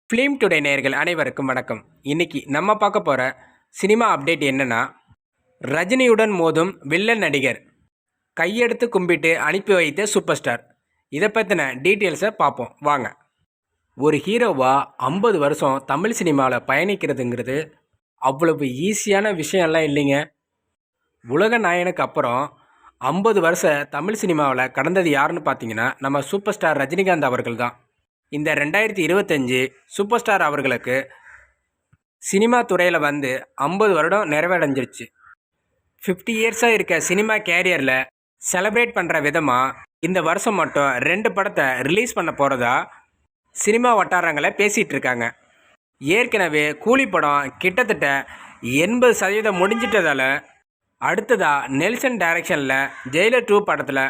Film today நேயர்கள் அனைவருக்கும் வணக்கம். இன்னைக்கு நம்ம பார்க்க போகிற சினிமா அப்டேட் என்னன்னா, ரஜினியுடன் மோதும் வில்லன் நடிகர், கையெடுத்து கும்பிட்டு அனுப்பி வைத்த சூப்பர் ஸ்டார். இதை பற்றின டீட்டெயில்ஸை பார்ப்போம் வாங்க. ஒரு ஹீரோவாக 50 வருஷம் தமிழ் சினிமாவில் பயணிக்கிறதுங்கிறது அவ்வளவு ஈஸியான விஷயம்லாம் இல்லைங்க. உலக நாயனுக்கு அப்புறம் 50 வருஷ தமிழ் சினிமாவில் கடந்தது யாருன்னு பார்த்தீங்கன்னா, நம்ம சூப்பர் ஸ்டார் ரஜினிகாந்த் அவர்கள் தான். இந்த 2025 சூப்பர் ஸ்டார் அவர்களுக்கு சினிமா துறையில் வந்து 50 வருடம் நிறைவடைஞ்சிருச்சு. 50 இயர்ஸாக இருக்க சினிமா கேரியரில் செலிப்ரேட் பண்ணுற விதமாக இந்த வருஷம் மட்டும் 2 படத்தை ரிலீஸ் பண்ண போகிறதா சினிமா வட்டாரங்களை பேசிகிட்டு இருக்காங்க. ஏற்கனவே கூலி படம் கிட்டத்தட்ட 80% முடிஞ்சிட்டதால் அடுத்ததாக நெல்சன் டைரக்ஷனில் ஜெயிலர் 2 படத்தில்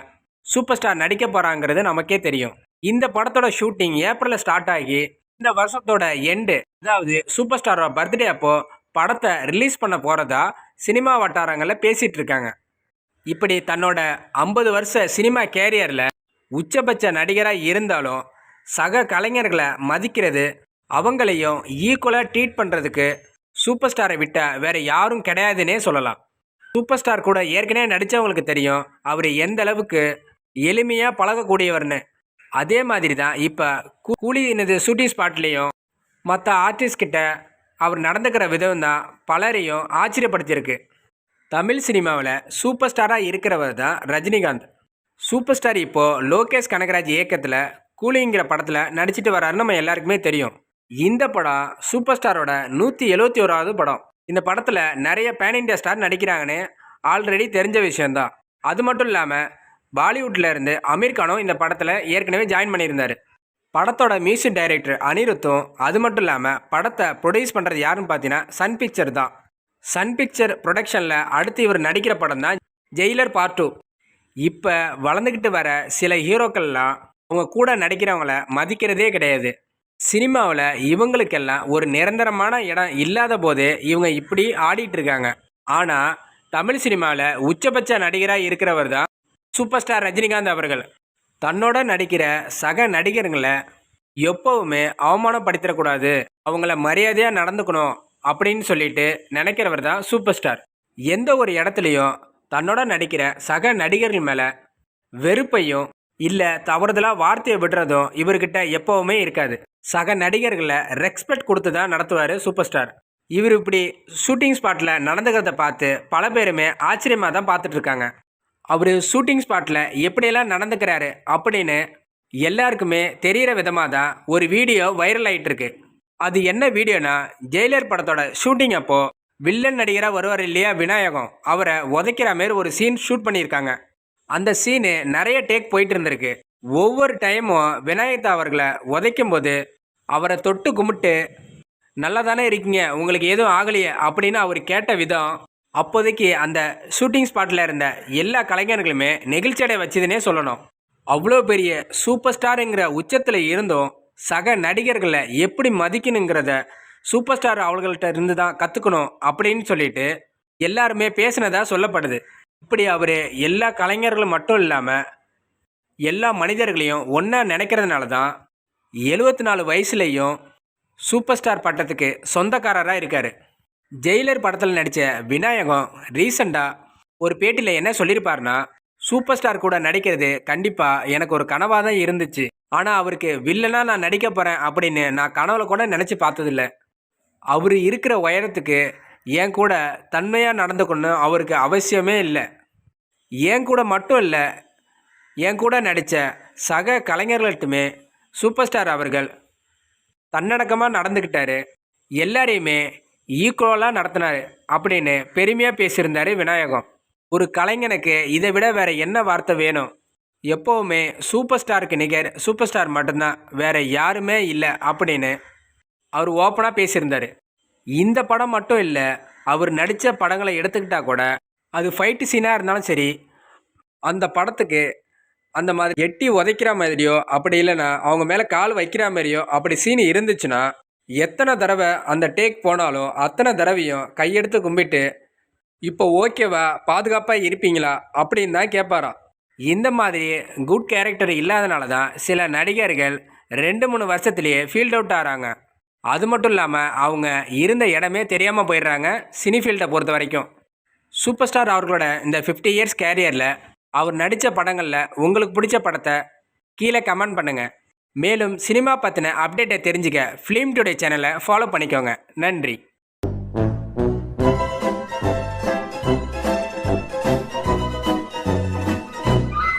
சூப்பர் ஸ்டார் நடிக்க போகிறாங்கிறது நமக்கே தெரியும். இந்த படத்தோட ஷூட்டிங் ஏப்ரலில் ஸ்டார்ட் ஆகி இந்த வருஷத்தோட எண்டு, அதாவது சூப்பர் ஸ்டாரோட பர்த்டே அப்போ படத்தை ரிலீஸ் பண்ண போகிறதா சினிமா வட்டாரங்களில் பேசிகிட்டு இருக்காங்க. இப்படி தன்னோட 50 வருஷ சினிமா கேரியரில் உச்சபட்ச நடிகராக இருந்தாலும் சக கலைஞர்களை மதிக்கிறது, அவங்களையும் ஈக்குவலாக ட்ரீட் பண்ணுறதுக்கு சூப்பர் ஸ்டாரை விட்ட வேறு யாரும் கிடையாதுன்னே சொல்லலாம். சூப்பர் ஸ்டார் கூட ஏற்கனவே நடித்தவங்களுக்கு தெரியும் அவர் எந்த அளவுக்கு எளிமையாக பழகக்கூடியவர்னு. அதே மாதிரி தான் இப்போ கூலி ஷூட்டிங் ஸ்பாட்லேயும் மற்ற ஆர்டிஸ்ட்கிட்ட அவர் நடந்துக்கிற விதம் தான் பலரையும் ஆச்சரியப்படுத்தியிருக்கு. தமிழ் சினிமாவில் சூப்பர் ஸ்டாராக இருக்கிறவர் தான் ரஜினிகாந்த். சூப்பர் ஸ்டார் இப்போது லோகேஷ் கனகராஜ் இயக்கத்தில் கூலிங்கிற படத்தில் நடிச்சிட்டு வர்றாருன்னு நம்ம எல்லாருக்குமே தெரியும். இந்த படம் சூப்பர் ஸ்டாரோட 171வது படம். இந்த படத்தில் நிறைய பேன் இண்டியா ஸ்டார் நடிக்கிறாங்கன்னு ஆல்ரெடி தெரிஞ்ச விஷயந்தான். அது மட்டும் இல்லாமல் பாலிவுட்டில் இருந்து அமீர் கானும் இந்த படத்தில் ஏற்கனவே ஜாயின் பண்ணியிருந்தார். படத்தோட மியூசிக் டைரக்டர் அனிருத்தும், அது மட்டும் இல்லாமல் படத்தை ப்ரொடியூஸ் பண்ணுறது யாருன்னு பார்த்தீங்கன்னா சன் பிக்சர் தான். சன் பிக்சர் ப்ரொடக்ஷனில் அடுத்து இவர் நடிக்கிற படம் தான் ஜெயிலர் பார்ட் 2. இப்போ வளர்ந்துக்கிட்டு வர சில ஹீரோக்கள்லாம் அவங்க கூட நடிக்கிறவங்கள மதிக்கிறதே கிடையாது. சினிமாவில் இவங்களுக்கெல்லாம் ஒரு நிரந்தரமான இடம் இல்லாத போதே இவங்க இப்படி ஆடிட்டு இருக்காங்க. ஆனால் தமிழ் சினிமாவில் உச்சபட்ச நடிகராக இருக்கிறவர் தான் சூப்பர் ஸ்டார் ரஜினிகாந்த் அவர்கள். தன்னோட நடிக்கிற சக நடிகர்களை எப்போவுமே அவமானப்படுத்திடக்கூடாது, அவங்கள மரியாதையாக நடந்துக்கணும் அப்படின்னு சொல்லிட்டு நினைக்கிறவர் தான் சூப்பர் ஸ்டார். எந்த ஒரு இடத்துலையும் தன்னோட நடிக்கிற சக நடிகர்கள் மேலே வெறுப்பையும் இல்லை தவறுதலாக வார்த்தையை விடுறதும் இவர்கிட்ட எப்போவுமே இருக்காது. சக நடிகர்களை ரெஸ்பெக்ட் கொடுத்து தான் நடத்துவார் சூப்பர் ஸ்டார். இவர் இப்படி ஷூட்டிங் ஸ்பாட்டில் நடந்துக்கிறத பார்த்து பல பேருமே ஆச்சரியமாக தான் பார்த்துட்ருக்காங்க. அவர் ஷூட்டிங் ஸ்பாட்டில் எப்படியெல்லாம் நடந்துக்கிறாரு அப்படின்னு எல்லாருக்குமே தெரிகிற விதமாக தான் ஒரு வீடியோ வைரல் ஆகிட்டுருக்கு. அது என்ன வீடியோனா, ஜெயிலர் படத்தோட ஷூட்டிங் அப்போது வில்லன் நடிகராக வருவார் இல்லையா விநாயகம், அவரை உதைக்கிற மாரி ஒரு சீன் ஷூட் பண்ணியிருக்காங்க. அந்த சீனு நிறைய டேக் போயிட்டு இருந்திருக்கு. ஒவ்வொரு டைமும் விநாயகத்தை அவர்களை உதைக்கும் போது அவரை தொட்டு கும்பிட்டு நல்லா தானே இருக்கீங்க, உங்களுக்கு எதுவும் ஆகலையே அப்படின்னு அவர் கேட்ட விதம் அப்போதைக்கு அந்த ஷூட்டிங் ஸ்பாட்டில் இருந்த எல்லா கலைஞர்களுமே நெகிழ்ச்சியடை வச்சதுன்னே சொல்லணும். அவ்வளோ பெரிய சூப்பர் ஸ்டாருங்கிற உச்சத்தில் இருந்தும் சக நடிகர்களை எப்படி மதிக்கணுங்கிறத சூப்பர் ஸ்டார் அவர்கள்ட்ட இருந்து தான் கற்றுக்கணும் அப்படின்னு சொல்லிட்டு எல்லாருமே பேசினதாக சொல்லப்படுது. இப்படி அவர் எல்லா கலைஞர்களும் மட்டும் இல்லாமல் எல்லா மனிதர்களையும் ஒன்றா நினைக்கிறதுனால தான் 74 வயசுலேயும் சூப்பர் ஸ்டார் பட்டத்துக்கு சொந்தக்காரராக இருக்கார். ஜெயிலர் படத்தில் நடித்த விநாயகம் ரீசண்டாக ஒரு பேட்டியில் என்ன சொல்லியிருப்பார்னா, சூப்பர் ஸ்டார் கூட நடிக்கிறது கண்டிப்பாக எனக்கு ஒரு கனவாக தான் இருந்துச்சு, ஆனால் அவருக்கு வில்லனாக நான் நடிக்க போகிறேன் அப்படின்னு நான் கனவுல கூட நினச்சி பார்த்ததில்ல. அவர் இருக்கிற உயரத்துக்கு என் கூட தன்மையாக நடந்துக்கணும் அவருக்கு அவசியமே இல்லை. என் கூட மட்டும் இல்லை, என் கூட நடித்த சக கலைஞர்கள்ட்டுமே சூப்பர் ஸ்டார் அவர்கள் தன்னடக்கமாக நடந்துக்கிட்டாரு, எல்லாரையுமே ஈக்குவலாக நடத்தினார் அப்படின்னு பெருமையாக பேசியிருந்தார் விநாயகம். ஒரு கலைஞனுக்கு இதை விட வேறு என்ன வார்த்தை வேணும்? எப்போவுமே சூப்பர் ஸ்டாருக்கு நிகர் சூப்பர் ஸ்டார் மட்டும்தான், வேறு யாருமே இல்லை அப்படின்னு அவர் ஓப்பனாக பேசியிருந்தார். இந்த படம் மட்டும் இல்லை, அவர் நடித்த படங்களை எடுத்துக்கிட்டால் கூட அது ஃபைட்டு சீனாக இருந்தாலும் சரி, அந்த படத்துக்கு அந்த மாதிரி எட்டி உதைக்கிற மாதிரியோ அப்படி இல்லைன்னா அவங்க மேலே கால் வைக்கிற மாதிரியோ அப்படி சீன் இருந்துச்சுன்னா எத்தனை தடவை அந்த டேக் போனாலும் அத்தனை தடவையும் கையெடுத்து கும்பிட்டு இப்போ ஓகேவா, பாதுகாப்பாக இருப்பீங்களா அப்படின்னு தான் கேட்பாராம். இந்த மாதிரி குட் கேரக்டர் இல்லாதனால தான் சில நடிகர்கள் 2-3 வருஷத்துலேயே ஃபீல்ட் அவுட் ஆகிறாங்க. அது மட்டும் இல்லாமல் அவங்க இருந்த இடமே தெரியாமல் போயிடுறாங்க சினிஃபீல்டை பொறுத்த வரைக்கும். சூப்பர் ஸ்டார் அவர்களோட இந்த 50 இயர்ஸ் கேரியரில் அவர் நடித்த படங்களில் உங்களுக்கு பிடிச்ச படத்தை கீழே கமெண்ட் பண்ணுங்கள். மேலும் சினிமா பற்றின அப்டேட்டை தெரிஞ்சுக்க ஃபிலிம் டுடே சேனலை ஃபாலோ பண்ணிக்கோங்க. நன்றி.